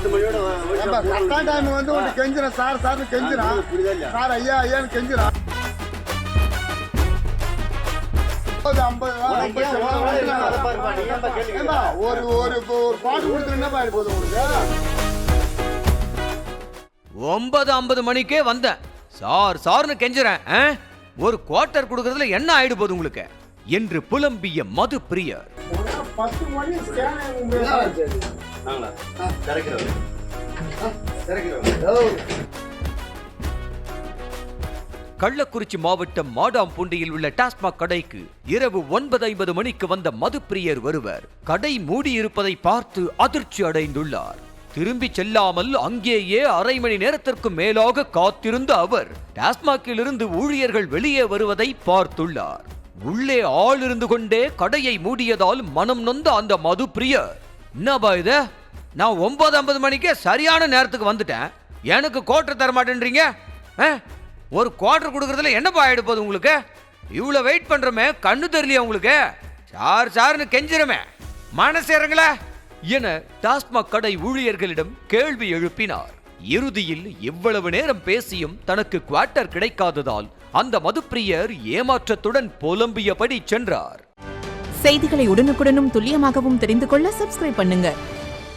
கரெக்டா டைம் வந்து ஒன்று கெஞ்சிடும் சார் சார்னு கெஞ்சிடும் சார் ஐயா ஐயான்னு கெஞ்சிடும். 50 ஒரு பாட்டு கொடுத்துருந்தா பாரு போதும் உங்களுக்கு. 9:50 மணிக்கே வந்தேன், சார் சார்னு கெஞ்சுறேன், ஒரு குவார்டர் கொடுக்கறதுல என்ன ஆயிடு போகுது உங்களுக்கு என்று புலம்பிய மது பிரியர். 10 மணி கள்ளக்குறிச்சி மாவட்டம் மாடாம்பூண்டியில் உள்ள டாஸ்மாக் கடைக்கு இரவு 9:50 மணிக்கு வந்த மது பிரியர் ஒருவர் கடை மூடியிருப்பதை பார்த்து அதிர்ச்சி அடைந்துள்ளார். திரும்பி செல்லாமல் அங்கேயே அரை மணி நேரத்திற்கு மேலாக காத்திருந்த அவர் டாஸ்மாகில் இருந்து ஊழியர்கள் வெளியே வருவதை பார்த்துள்ளார். உள்ளே ஆள் இருந்து கொண்டே கடையை மூடியதால் மனம் நொந்த அந்த மது பிரியர், என்னப்பா இது, நான் 9:50 மணிக்கே சரியான நேரத்துக்கு வந்துட்டேன், எனக்கு குவார்டர் தர மாட்டேன்றீங்க, ஒரு குவார்டர் கொடுக்கறதுல என்னப்பா ஆயிடு போகுது உங்களுக்கு, இவ்வளவு வெயிட் பண்றமே கண்ணு தெரியலையா உங்களுக்கு, சார் சார்னு கெஞ்சிரமே மனசு இறங்கல என டாஸ்மாக் கடை ஊழியர்களிடம் கேள்வி எழுப்பினார். இறுதியில் இவ்வளவு நேரம் பேசியும் தனக்கு குவார்டர் கிடைக்காததால் அந்த மதுப்பிரியர் ஏமாற்றத்துடன் புலம்பியபடி சென்றார். செய்திகளை உடனுக்குடனும் துல்லியமாகவும் தெரிந்து கொள்ள சப்ஸ்கிரைப் பண்ணுங்க.